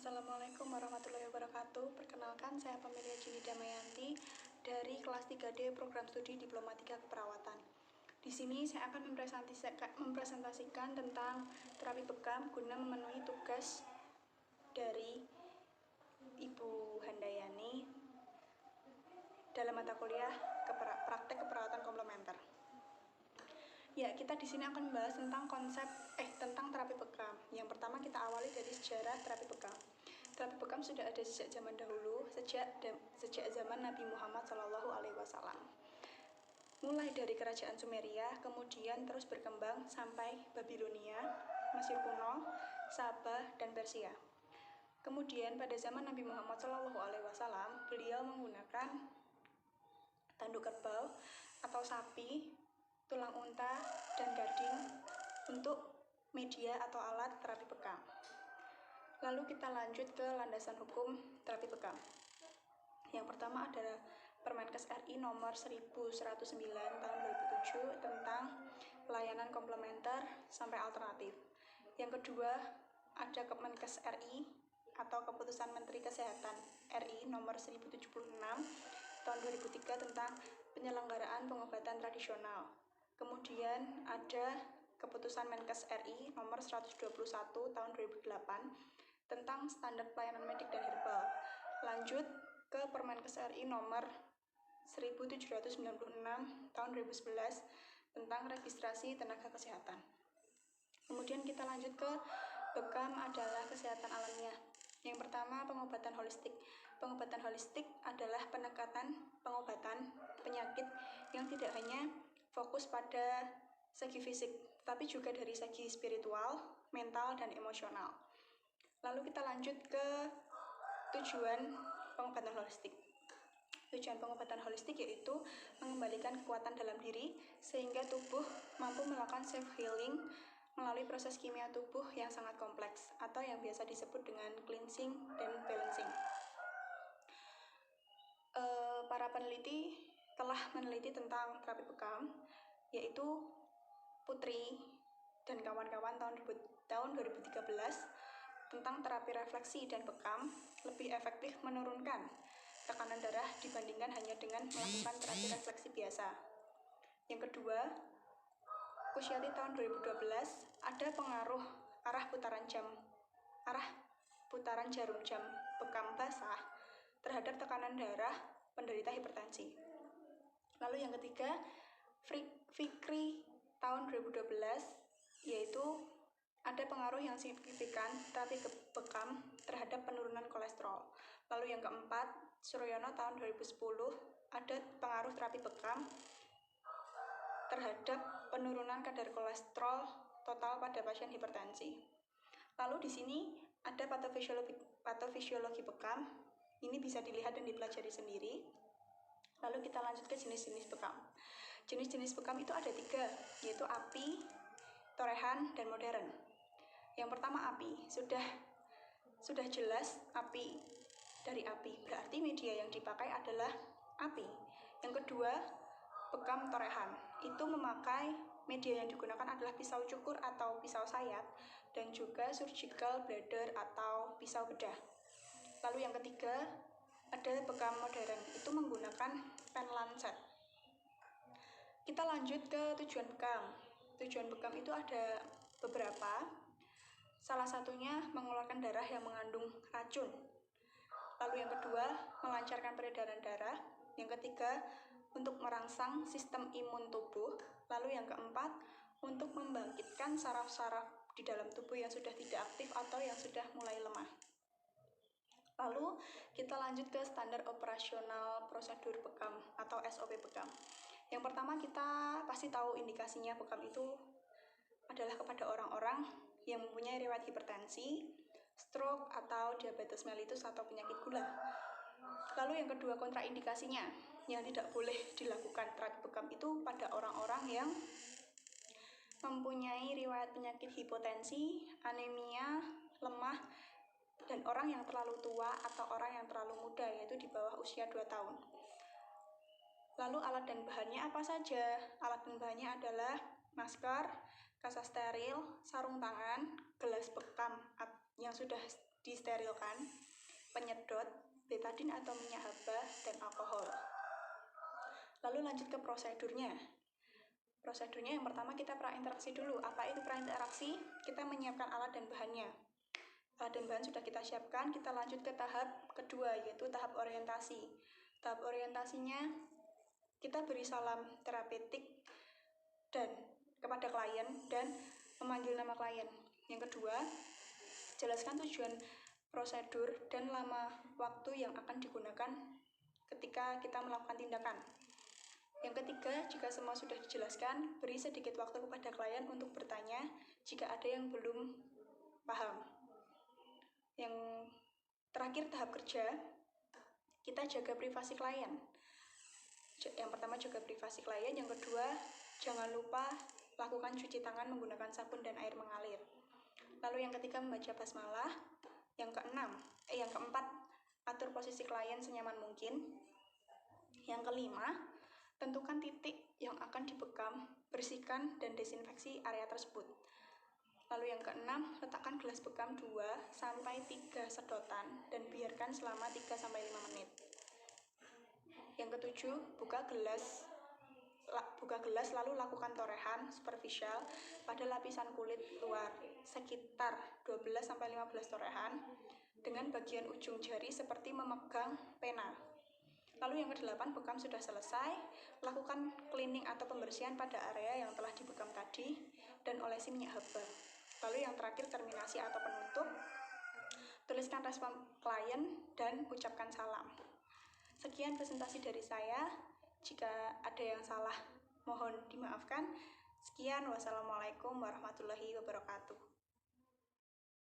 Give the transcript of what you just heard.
Assalamualaikum warahmatullahi wabarakatuh. Perkenalkan, saya Pemilia Jini Damayanti dari kelas 3D Program Studi Diplomatika Keperawatan. Di sini saya akan mempresentasikan tentang terapi bekam guna memenuhi tugas dari Ibu Handayani dalam mata kuliah praktek keperawatan komplementer. Ya, kita di sini akan membahas tentang terapi bekam. Yang pertama kita awali dari sejarah terapi bekam. Terapi bekam sudah ada sejak zaman dahulu, sejak zaman Nabi Muhammad SAW. Mulai dari kerajaan Sumeria, kemudian terus berkembang sampai Babilonia, Mesir kuno, Sabah, dan Persia. Kemudian pada zaman Nabi Muhammad SAW, beliau menggunakan tanduk kerbau atau sapi, tulang unta, dan gading untuk media atau alat terapi bekam. Lalu kita lanjut ke landasan hukum terapi bekam. Yang pertama adalah Permenkes RI nomor 1109 tahun 2007 tentang pelayanan komplementer sampai alternatif. Yang kedua ada Kemenkes RI atau Keputusan Menteri Kesehatan RI nomor 1076 tahun 2003 tentang penyelenggaraan pengobatan tradisional. Kemudian ada Keputusan Menkes RI nomor 121 tahun 2008 tentang standar pelayanan medik dan herbal. Lanjut ke Permenkes RI nomor 1796 tahun 2011 tentang registrasi tenaga kesehatan. Kemudian kita lanjut ke bekam adalah kesehatan alamiah. Yang pertama, pengobatan holistik. Pengobatan holistik adalah pendekatan pengobatan penyakit yang tidak hanya fokus pada segi fisik, tapi juga dari segi spiritual, mental, dan emosional. Lalu kita lanjut ke tujuan pengobatan holistik. Tujuan pengobatan holistik yaitu mengembalikan kekuatan dalam diri sehingga tubuh mampu melakukan self-healing melalui proses kimia tubuh yang sangat kompleks atau yang biasa disebut dengan cleansing dan balancing. Para peneliti telah meneliti tentang terapi bekam, yaitu Putri dan kawan-kawan tahun 2013 tentang terapi refleksi dan bekam lebih efektif menurunkan tekanan darah dibandingkan hanya dengan melakukan terapi refleksi biasa. Yang kedua, Kusyati tahun 2012 ada pengaruh arah putaran jarum jam bekam basah terhadap tekanan darah penderita hipertensi. Lalu yang ketiga, Fikri tahun 2012 yaitu ada pengaruh yang signifikan terapi bekam terhadap penurunan kolesterol. Lalu yang keempat, Suryono tahun 2010 ada pengaruh terapi bekam terhadap penurunan kadar kolesterol total pada pasien hipertensi. Lalu di sini ada patofisiologi bekam. Ini bisa dilihat dan dipelajari sendiri. Lalu kita lanjut ke jenis-jenis bekam. Jenis-jenis bekam itu ada 3, yaitu api, torehan, dan modern. Yang pertama api, sudah jelas api dari api, berarti media yang dipakai adalah api. Yang kedua, bekam torehan, itu memakai media yang digunakan adalah pisau cukur atau pisau sayat, dan juga surgical bladder atau pisau bedah. Lalu yang ketiga, ada bekam modern, itu menggunakan pen lancet. Kita lanjut ke tujuan bekam. Tujuan bekam itu ada beberapa. Salah satunya mengeluarkan darah yang mengandung racun. Lalu yang kedua, melancarkan peredaran darah. Yang ketiga, untuk merangsang sistem imun tubuh. Lalu yang keempat, untuk membangkitkan saraf-saraf di dalam tubuh yang sudah tidak aktif atau yang sudah mulai lemah. Lalu kita lanjut ke standar operasional prosedur bekam atau SOP bekam. Yang pertama, kita pasti tahu indikasinya bekam itu adalah kepada orang-orang yang mempunyai riwayat hipertensi, stroke, atau diabetes mellitus atau penyakit gula. Lalu yang kedua, kontraindikasinya yang tidak boleh dilakukan terapi bekam itu pada orang-orang yang mempunyai riwayat penyakit hipotensi, anemia, lemah, dan orang yang terlalu tua atau orang yang terlalu muda, yaitu di bawah usia 2 tahun. Lalu alat dan bahannya apa saja? Alat dan bahannya adalah masker, kasa steril, sarung tangan, gelas bekam yang sudah disterilkan, penyedot, betadin atau minyak haba, dan alkohol. Lalu lanjut ke prosedurnya. Prosedurnya yang pertama kita prainteraksi dulu. Apa itu prainteraksi? Kita menyiapkan alat dan bahannya. Alat dan bahan sudah kita siapkan, kita lanjut ke tahap kedua, yaitu tahap orientasi. Tahap orientasinya kita beri salam terapeutik dan kepada klien dan memanggil nama klien. Yang kedua, jelaskan tujuan prosedur dan lama waktu yang akan digunakan ketika kita melakukan tindakan. Yang ketiga, jika semua sudah dijelaskan, beri sedikit waktu kepada klien untuk bertanya jika ada yang belum paham. Yang terakhir, tahap kerja, kita jaga privasi klien. Yang pertama, jaga privasi klien. Yang kedua, jangan lupa lakukan cuci tangan menggunakan sabun dan air mengalir. Lalu yang ketiga, membaca basmalah. Yang keempat, atur posisi klien senyaman mungkin. Yang kelima, tentukan titik yang akan dibekam, bersihkan dan desinfeksi area tersebut. Lalu yang keenam, letakkan gelas bekam 2-3 sedotan dan biarkan selama 3-5 menit. Yang ketujuh, buka gelas lalu lakukan torehan superficial pada lapisan kulit luar sekitar 12-15 torehan dengan bagian ujung jari seperti memegang pena. Lalu yang kedelapan, bekam sudah selesai, lakukan cleaning atau pembersihan pada area yang telah dibekam tadi dan olesi minyak haba. Lalu yang terakhir, terminasi atau penutup, tuliskan respon klien dan ucapkan salam. Sekian presentasi dari saya. Jika ada yang salah, mohon dimaafkan. Sekian, wassalamualaikum warahmatullahi wabarakatuh.